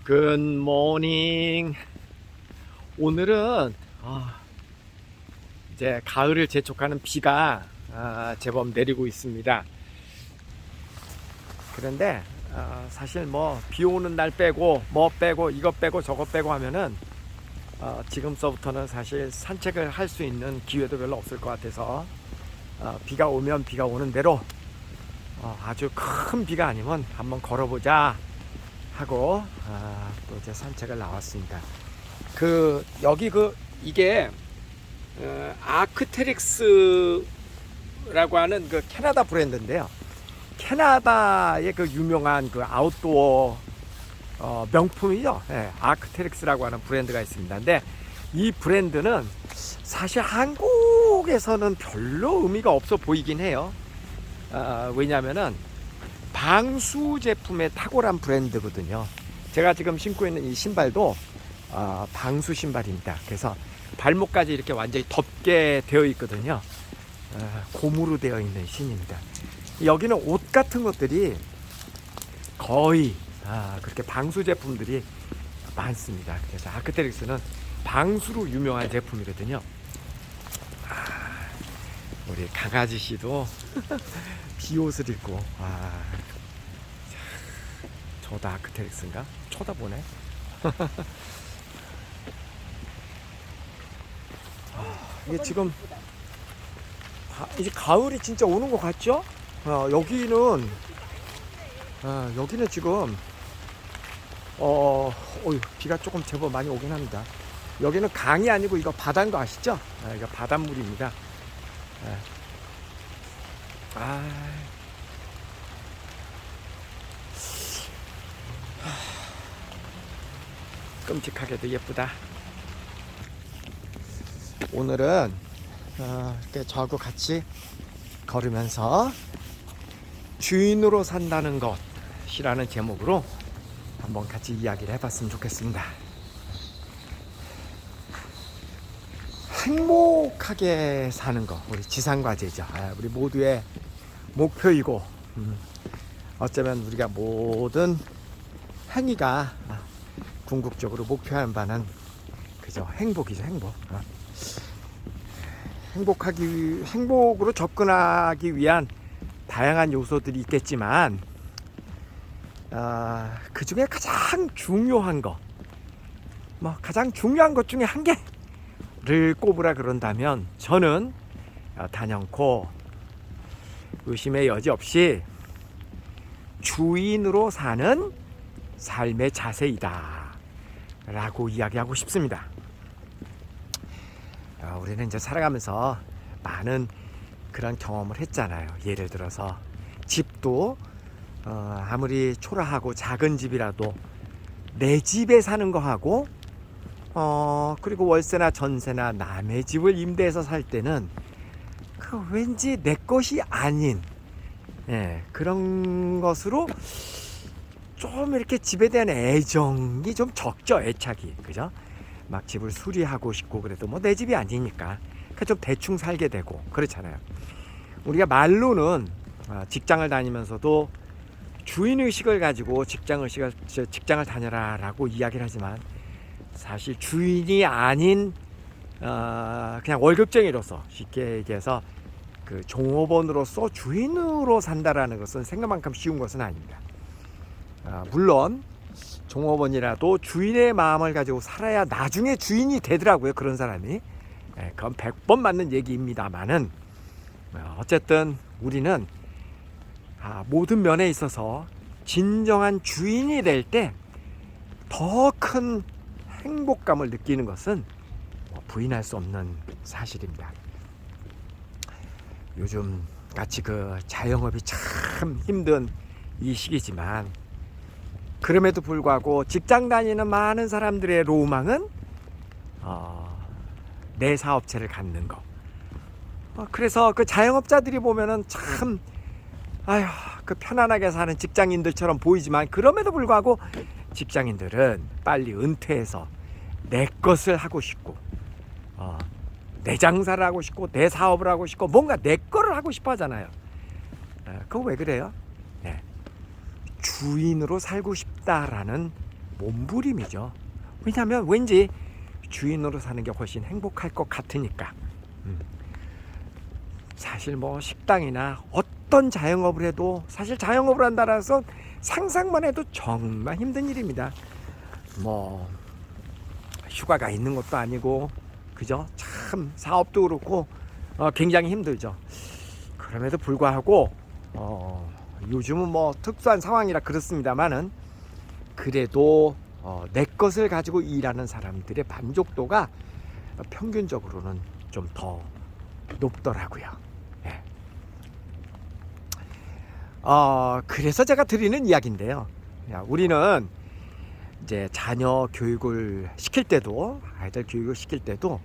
굿모닝. 오늘은 이제 가을을 재촉하는 비가 제법 내리고 있습니다. 그런데 사실 뭐 비 오는 날 빼고 뭐 빼고 이것 빼고 저것 빼고 하면은 지금서부터는 사실 산책을 할 수 있는 기회도 별로 없을 것 같아서 비가 오면 비가 오는 대로 아주 큰 비가 아니면 한번 걸어보자 하고 또 이제 산책을 나왔습니다. 여기 이게 아크테릭스라고 하는 그 캐나다 브랜드인데요. 캐나다의 그 유명한 그 아웃도어 명품이죠. 아크테릭스라고 하는 브랜드가 있습니다. 근데 이 브랜드는 사실 한국에서는 별로 의미가 없어 보이긴 해요. 왜냐면은 방수 제품에 탁월한 브랜드거든요. 제가 지금 신고 있는 이 신발도 방수 신발입니다. 그래서 발목까지 이렇게 완전히 덮게 되어 있거든요. 고무로 되어 있는 신입니다. 여기는 옷 같은 것들이 거의 그렇게 방수 제품들이 많습니다. 그래서 아크테릭스는 방수로 유명한 제품이거든요. 우리 강아지 씨도 비옷을 입고 저도 아크테릭스인가? 쳐다보네. 이게 지금 이제 가을이 진짜 오는 것 같죠? 여기는 지금 비가 조금 제법 많이 오긴 합니다. 여기는 강이 아니고 이거 바다인 거 아시죠? 이거 바닷물입니다. 끔찍하게도 예쁘다. 오늘은 이렇게 저하고 같이 걸으면서 주인으로 산다는 것이라는 제목으로 한번 같이 이야기를 해봤으면 좋겠습니다. 행복하게 사는 것, 우리 지상과제죠. 우리 모두의 목표이고 어쩌면 우리가 모든 행위가 궁극적으로 목표하는 바는 그저 행복이죠. 행복으로 접근하기 위한 다양한 요소들이 있겠지만 그 중에 가장 중요한 것 중에 한 개를 꼽으라 그런다면 저는 단연코 의심의 여지 없이 주인으로 사는 삶의 자세이다 라고 이야기하고 싶습니다. 우리는 이제 살아가면서 많은 그런 경험을 했잖아요. 예를 들어서 집도 아무리 초라하고 작은 집이라도 내 집에 사는 거하고 그리고 월세나 전세나 남의 집을 임대해서 살 때는 왠지 내 것이 아닌 그런 것으로 좀 이렇게 집에 대한 애정이 좀 적죠. 애착이, 그죠? 막 집을 수리하고 싶고 그래도 뭐 내 집이 아니니까 좀 대충 살게 되고 그렇잖아요. 우리가 말로는 직장을 다니면서도 주인의식을 가지고 직장을 다녀라 라고 이야기를 하지만 사실 주인이 아닌 그냥 월급쟁이로서 쉽게 얘기해서 그 종업원으로서 주인으로 산다라는 것은 생각만큼 쉬운 것은 아닙니다. 물론 종업원이라도 주인의 마음을 가지고 살아야 나중에 주인이 되더라고요. 그런 사람이. 그건 100번 맞는 얘기입니다만은 어쨌든 우리는 모든 면에 있어서 진정한 주인이 될 때 더 큰 행복감을 느끼는 것은 부인할 수 없는 사실입니다. 요즘 같이 그 자영업이 참 힘든 이 시기지만 그럼에도 불구하고 직장 다니는 많은 사람들의 로망은 내 사업체를 갖는 거. 그래서 그 자영업자들이 보면은 참 그 편안하게 사는 직장인들처럼 보이지만 그럼에도 불구하고 직장인들은 빨리 은퇴해서 내 것을 하고 싶고 내 장사를 하고 싶고 내 사업을 하고 싶고 뭔가 내 거를 하고 싶어 하잖아요. 그거 왜 그래요? 주인으로 살고 싶다라는 몸부림이죠. 왜냐하면 왠지 주인으로 사는 게 훨씬 행복할 것 같으니까. 사실 뭐 식당이나 어떤 자영업을 해도 사실 자영업을 한다는 것은 상상만 해도 정말 힘든 일입니다. 뭐 휴가가 있는 것도 아니고, 그죠? 참 사업도 그렇고 굉장히 힘들죠. 그럼에도 불구하고 요즘은 뭐 특수한 상황이라 그렇습니다만은, 그래도 내 것을 가지고 일하는 사람들의 만족도가 평균적으로는 좀 더 높더라고요. 예. 그래서 제가 드리는 이야기인데요. 우리는 이제 자녀 교육을 시킬 때도, 아이들 교육을 시킬 때도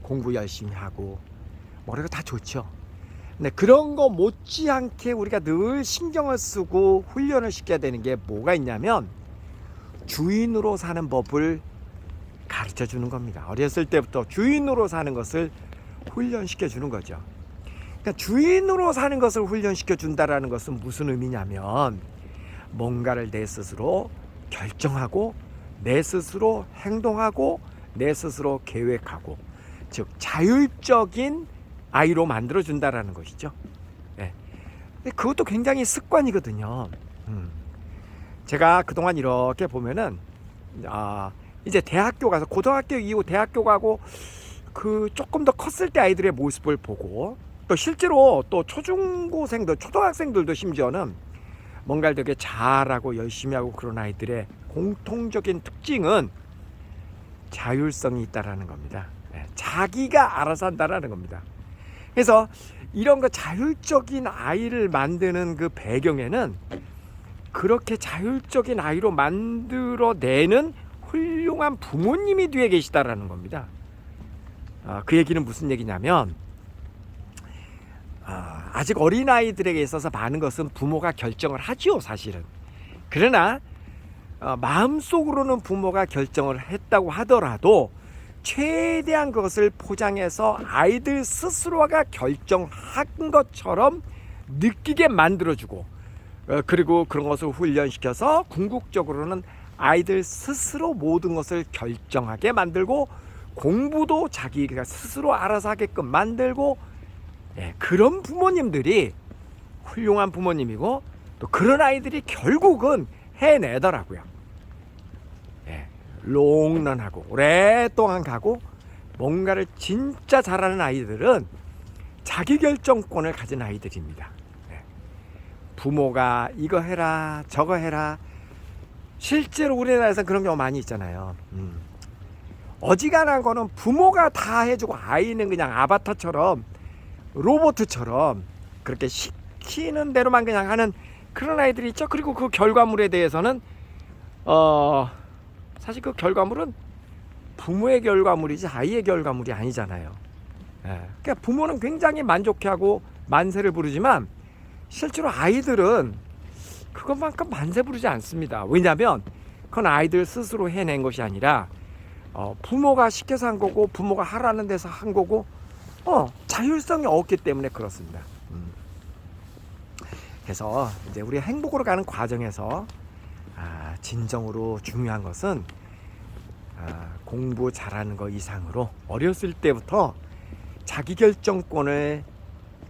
공부 열심히 하고 뭐라고 다 좋죠. 근데 그런 거 못지않게 우리가 늘 신경을 쓰고 훈련을 시켜야 되는 게 뭐가 있냐면, 주인으로 사는 법을 가르쳐 주는 겁니다. 어렸을 때부터 주인으로 사는 것을 훈련시켜 주는 거죠. 그러니까 주인으로 사는 것을 훈련시켜 준다라는 것은 무슨 의미냐면, 뭔가를 내 스스로 결정하고 내 스스로 행동하고 내 스스로 계획하고, 즉 자율적인 아이로 만들어 준다라는 것이죠. 네. 그것도 굉장히 습관이거든요. 제가 그동안 이렇게 보면은 이제 대학교 가서, 고등학교 이후 대학교 가고, 그 조금 더 컸을 때 아이들의 모습을 보고, 또 실제로 또 초중고생들, 초등학생들도 심지어는 뭔가를 되게 잘하고 열심히 하고 그런 아이들의 공통적인 특징은 자율성이 있다라는 겁니다. 자기가 알아서 한다라는 겁니다. 그래서 이런 거 자율적인 아이를 만드는 그 배경에는 그렇게 자율적인 아이로 만들어내는 훌륭한 부모님이 뒤에 계시다라는 겁니다. 그 얘기는 무슨 얘기냐면, 아직 어린아이들에게 있어서 많은 것은 부모가 결정을 하지요, 사실은. 그러나 마음속으로는 부모가 결정을 했다고 하더라도 최대한 그것을 포장해서 아이들 스스로가 결정한 것처럼 느끼게 만들어주고, 그리고 그런 것을 훈련시켜서 궁극적으로는 아이들 스스로 모든 것을 결정하게 만들고, 공부도 자기가 스스로 알아서 하게끔 만들고, 그런 부모님들이 훌륭한 부모님이고, 또 그런 아이들이 결국은 해내더라고요. 롱런하고 오랫동안 가고, 뭔가를 진짜 잘하는 아이들은 자기결정권을 가진 아이들입니다. 부모가 이거 해라 저거 해라, 실제로 우리나라에서 그런 경우 많이 있잖아요. 어지간한 거는 부모가 다 해주고 아이는 그냥 아바타처럼, 로봇처럼 그렇게 시키는 대로만 그냥 하는 그런 아이들이 있죠. 그리고 그 결과물에 대해서는 사실 그 결과물은 부모의 결과물이지 아이의 결과물이 아니잖아요. 그러니까 부모는 굉장히 만족해하고 만세를 부르지만, 실제로 아이들은 그것만큼 만세 부르지 않습니다. 왜냐하면 그건 아이들 스스로 해낸 것이 아니라 부모가 시켜서 한 거고, 부모가 하라는 데서 한 거고, 자율성이 없기 때문에 그렇습니다. 그래서 이제 우리 행복으로 가는 과정에서 진정으로 중요한 것은 공부 잘하는 것 이상으로 어렸을 때부터 자기결정권을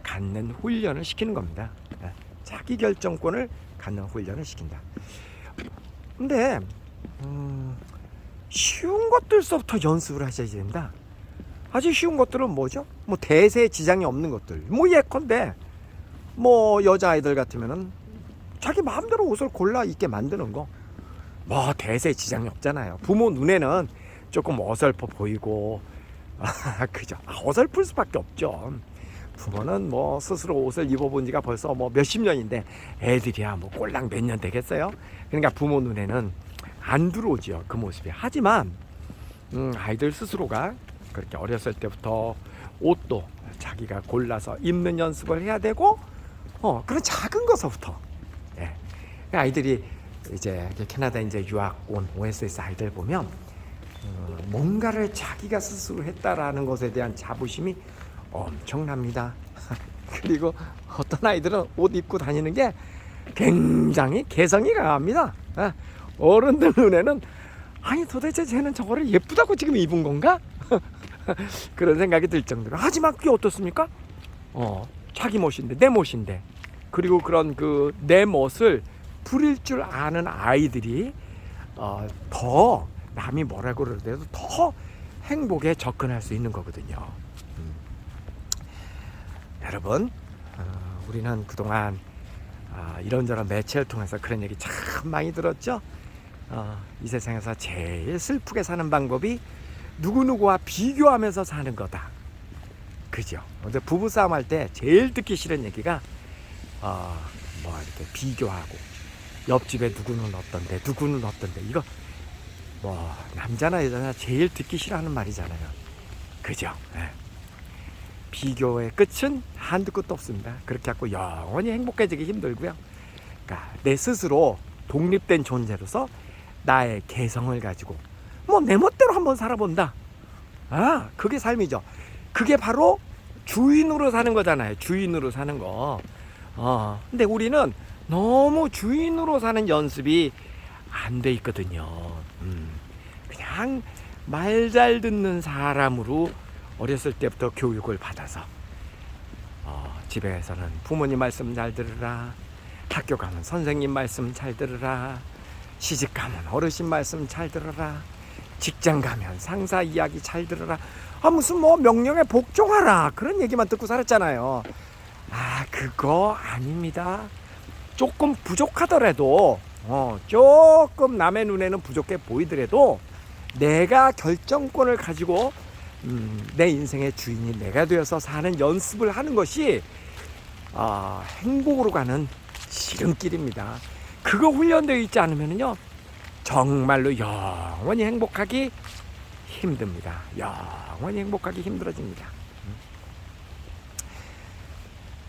갖는 훈련을 시키는 겁니다. 자기결정권을 갖는 훈련을 시킨다. 근데 쉬운 것들서부터 연습을 하셔야 된다. 아주 쉬운 것들은 뭐죠? 뭐 대세에 지장이 없는 것들. 뭐 예컨대 뭐 여자아이들 같으면은 자기 마음대로 옷을 골라 입게 만드는 거, 뭐 대세에 지장이 없잖아요. 부모 눈에는 조금 어설퍼 보이고 그죠? 어설플 수밖에 없죠. 부모는 뭐 스스로 옷을 입어본 지가 벌써 뭐 몇십 년인데 애들이야 뭐 꼴랑 몇 년 되겠어요? 그러니까 부모 눈에는 안 들어오죠, 그 모습이. 하지만 아이들 스스로가 그렇게 어렸을 때부터 옷도 자기가 골라서 입는 연습을 해야 되고, 그런 작은 것부터. 아이들이 이제 캐나다 이제 유학 온 OSS 아이들 보면 뭔가를 자기가 스스로 했다라는 것에 대한 자부심이 엄청납니다. 그리고 어떤 아이들은 옷 입고 다니는 게 굉장히 개성이 강합니다. 어른들 눈에는 아니 도대체 쟤는 저거를 예쁘다고 지금 입은 건가? 그런 생각이 들 정도로. 하지만 그게 어떻습니까? 자기 멋인데, 내 멋인데, 그리고 그런 그 내 멋을 부릴 줄 아는 아이들이 더 남이 뭐라고 그러더라도 더 행복에 접근할 수 있는 거거든요. 여러분, 우리는 그동안 이런저런 매체를 통해서 그런 얘기 참 많이 들었죠. 이 세상에서 제일 슬프게 사는 방법이 누구누구와 비교하면서 사는 거다. 그죠? 근데 부부싸움 할 때 제일 듣기 싫은 얘기가 이렇게 비교하고, 옆집에 누구는 어떤데 누구는 어떤데, 이거 남자나 여자나 제일 듣기 싫어하는 말이잖아요. 그죠? 네. 비교의 끝은 한두 끝도 없습니다. 그렇게 하고 영원히 행복해지기 힘들고요. 그러니까 내 스스로 독립된 존재로서 나의 개성을 가지고 내 멋대로 한번 살아본다. 그게 삶이죠. 그게 바로 주인으로 사는 거잖아요. 주인으로 사는 거. 근데 우리는 너무 주인으로 사는 연습이 안 돼 있거든요. 그냥 말 잘 듣는 사람으로 어렸을 때부터 교육을 받아서 집에서는 부모님 말씀 잘 들으라, 학교 가면 선생님 말씀 잘 들으라, 시집 가면 어르신 말씀 잘 들으라, 직장 가면 상사 이야기 잘 들으라, 무슨 명령에 복종하라, 그런 얘기만 듣고 살았잖아요. 그거 아닙니다. 조금 부족하더라도, 조금 남의 눈에는 부족해 보이더라도 내가 결정권을 가지고 내 인생의 주인이 내가 되어서 사는 연습을 하는 것이 행복으로 가는 지름길입니다. 그거 훈련되어 있지 않으면요, 정말로 영원히 행복하기 힘듭니다. 영원히 행복하기 힘들어집니다.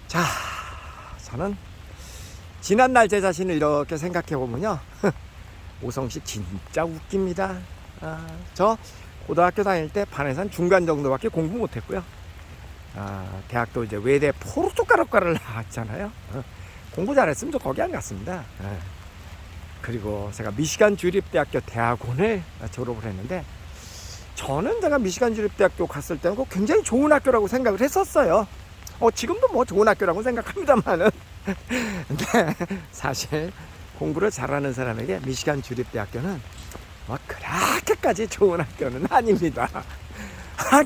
자, 저는 지난날 제 자신을 이렇게 생각해 보면요, 오성식 진짜 웃깁니다. 저 고등학교 다닐 때 반에서 한 중간 정도밖에 공부 못했고요. 대학도 이제 외대 포르투갈어과를 나왔잖아요. 공부 잘했으면 저 거기 안 갔습니다. 그리고 제가 미시간 주립대학교 대학원을 졸업을 했는데, 저는 제가 미시간 주립대학교 갔을 때는 굉장히 좋은 학교라고 생각을 했었어요. 지금도 좋은 학교라고 생각합니다만은. 근데 사실 공부를 잘하는 사람에게 미시간 주립대학교는 그렇게까지 좋은 학교는 아닙니다.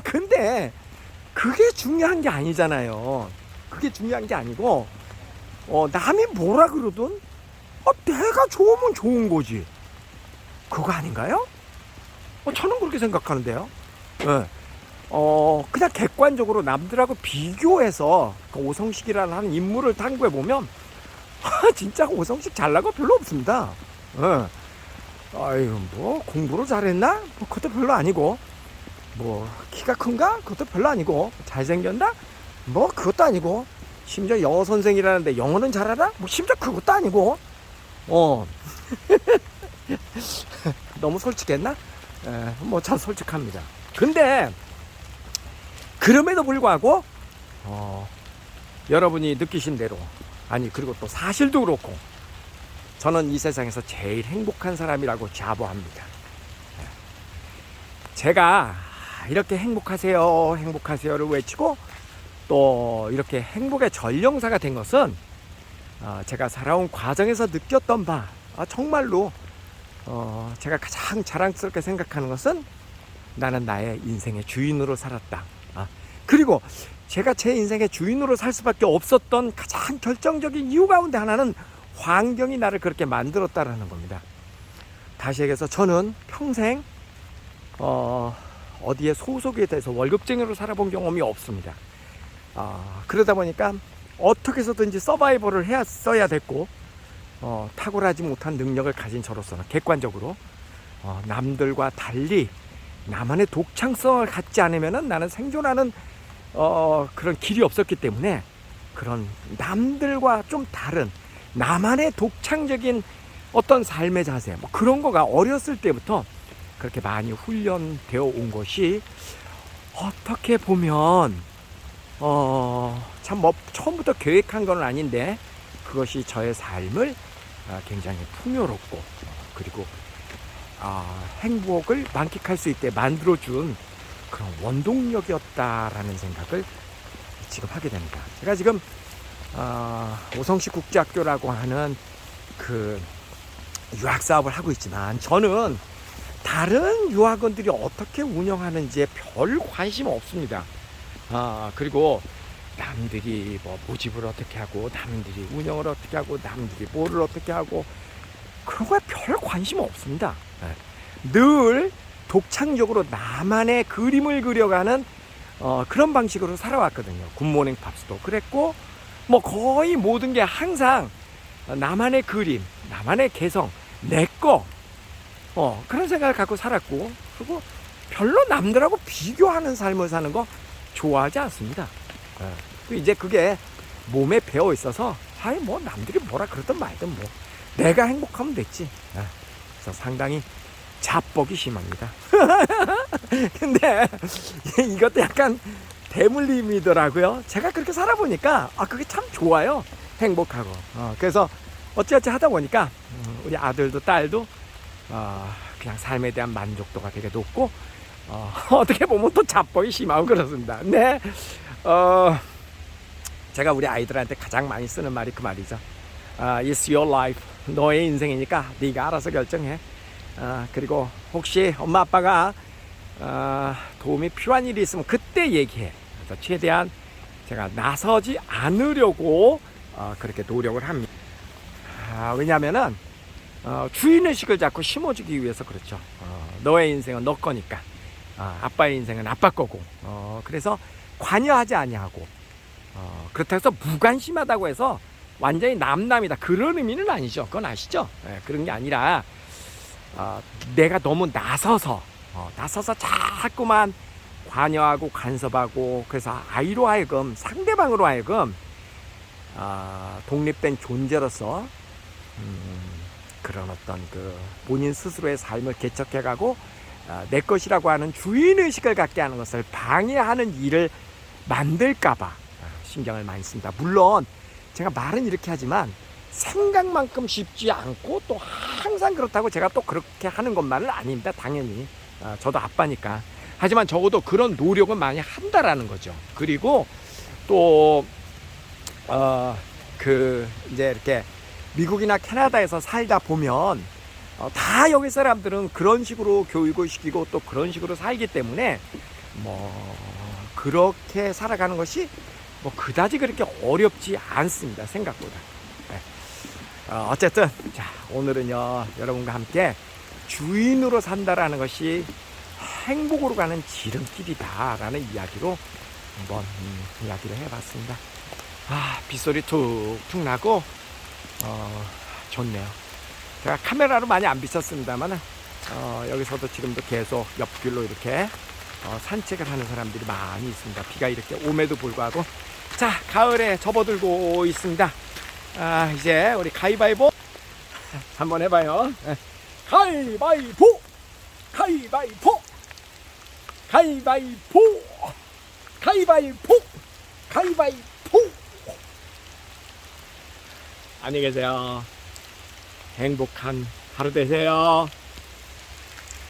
근데 그게 중요한 게 아니잖아요. 그게 중요한 게 아니고, 남이 뭐라 그러든 내가 좋으면 좋은 거지. 그거 아닌가요? 저는 그렇게 생각하는데요. 그냥 객관적으로 남들하고 비교해서 그 오성식이라는 한 인물을 탐구해 보면 진짜 오성식 잘난 거 별로 없습니다. 공부를 잘했나? 그것도 별로 아니고, 키가 큰가? 그것도 별로 아니고, 잘생겼나? 그것도 아니고, 심지어 영어 선생이라는데 영어는 잘하나? 심지어 그것도 아니고, 너무 솔직했나? 참 솔직합니다. 근데 그럼에도 불구하고 여러분이 느끼신 대로, 그리고 또 사실도 그렇고, 저는 이 세상에서 제일 행복한 사람이라고 자부합니다. 제가 이렇게 행복하세요, 행복하세요를 외치고 또 이렇게 행복의 전령사가 된 것은 제가 살아온 과정에서 느꼈던 바, 정말로 제가 가장 자랑스럽게 생각하는 것은 나는 나의 인생의 주인으로 살았다. 그리고 제가 제 인생의 주인으로 살 수밖에 없었던 가장 결정적인 이유 가운데 하나는 환경이 나를 그렇게 만들었다라는 겁니다. 다시 얘기해서 저는 평생 어디에 소속이 돼서 월급쟁이로 살아본 경험이 없습니다. 그러다 보니까 어떻게 해서든지 서바이벌을 했어야 됐고, 탁월하지 못한 능력을 가진 저로서는 객관적으로 남들과 달리 나만의 독창성을 갖지 않으면 나는 생존하는 그런 길이 없었기 때문에, 그런 남들과 좀 다른 나만의 독창적인 어떤 삶의 자세, 그런 거가 어렸을 때부터 그렇게 많이 훈련되어 온 것이 어떻게 보면 참 처음부터 계획한 건 아닌데 그것이 저의 삶을 굉장히 풍요롭고 그리고 행복을 만끽할 수 있게 만들어준 그런 원동력이었다라는 생각을 지금 하게 됩니다. 제가 지금 오성시 국제학교라고 하는 그 유학 사업을 하고 있지만 저는 다른 유학원들이 어떻게 운영하는지에 별 관심 없습니다. 그리고 남들이 뭐 모집을 어떻게 하고 남들이 운영을 어떻게 하고 남들이 뭐를 어떻게 하고 그런 거에 별 관심 없습니다. 늘 독창적으로 나만의 그림을 그려가는 그런 방식으로 살아왔거든요. 굿모닝 팝스도 그랬고 뭐 거의 모든 게 항상 나만의 그림, 나만의 개성, 내꺼 그런 생각을 갖고 살았고 그리고 별로 남들하고 비교하는 삶을 사는 거 좋아하지 않습니다. 이제 그게 몸에 배어 있어서 뭐 남들이 뭐라 그러든 말든 뭐 내가 행복하면 됐지. 그래서 상당히 자뻑이 심합니다. 근데 이것도 약간 대물림이더라고요. 제가 그렇게 살아보니까 그게 참 좋아요. 행복하고. 그래서 어찌어찌 하다 보니까 우리 아들도 딸도 그냥 삶에 대한 만족도가 되게 높고 어떻게 보면 또 자뻑이 심하고 그렇습니다. 네. 제가 우리 아이들한테 가장 많이 쓰는 말이 그 말이죠. It's your life. 너의 인생이니까 네가 알아서 결정해. 그리고 혹시 엄마 아빠가 도움이 필요한 일이 있으면 그때 얘기해. 그래서 최대한 제가 나서지 않으려고 그렇게 노력을 합니다. 왜냐하면은 주인의식을 자꾸 심어주기 위해서 그렇죠. 너의 인생은 너 거니까 아빠의 인생은 아빠 거고 그래서 관여하지 아니하고 그렇다고 해서 무관심하다고 해서 완전히 남남이다 그런 의미는 아니죠. 그건 아시죠? 그런 게 아니라 내가 너무 나서서 자꾸만 관여하고 간섭하고 그래서 아이로 하여금 상대방으로 하여금 독립된 존재로서 그런 어떤 그 본인 스스로의 삶을 개척해가고 내 것이라고 하는 주인의식을 갖게 하는 것을 방해하는 일을 만들까봐 신경을 많이 씁니다. 물론 제가 말은 이렇게 하지만 생각만큼 쉽지 않고 또 항상 그렇다고 제가 또 그렇게 하는 것만은 아닙니다. 당연히 저도 아빠니까. 하지만 적어도 그런 노력은 많이 한다라는 거죠. 그리고 또 이제 이렇게 미국이나 캐나다에서 살다 보면 다 여기 사람들은 그런 식으로 교육을 시키고 또 그런 식으로 살기 때문에 뭐 그렇게 살아가는 것이 뭐 그다지 그렇게 어렵지 않습니다. 생각보다. 어쨌든 자 오늘은요 여러분과 함께 주인으로 산다라는 것이 행복으로 가는 지름길이다라는 이야기로 한번 이야기를 해봤습니다. 빗소리 툭툭 나고 좋네요. 제가 카메라로 많이 안 비쳤습니다만 여기서도 지금도 계속 옆길로 이렇게 산책을 하는 사람들이 많이 있습니다. 비가 이렇게 옴에도 불구하고 자 가을에 접어들고 있습니다. 이제 우리 가위바위보 한번 해봐요. 가위바위보 가위바위보 가위바위보 가위바위보 가위바위보. 안녕히 계세요. 행복한 하루 되세요.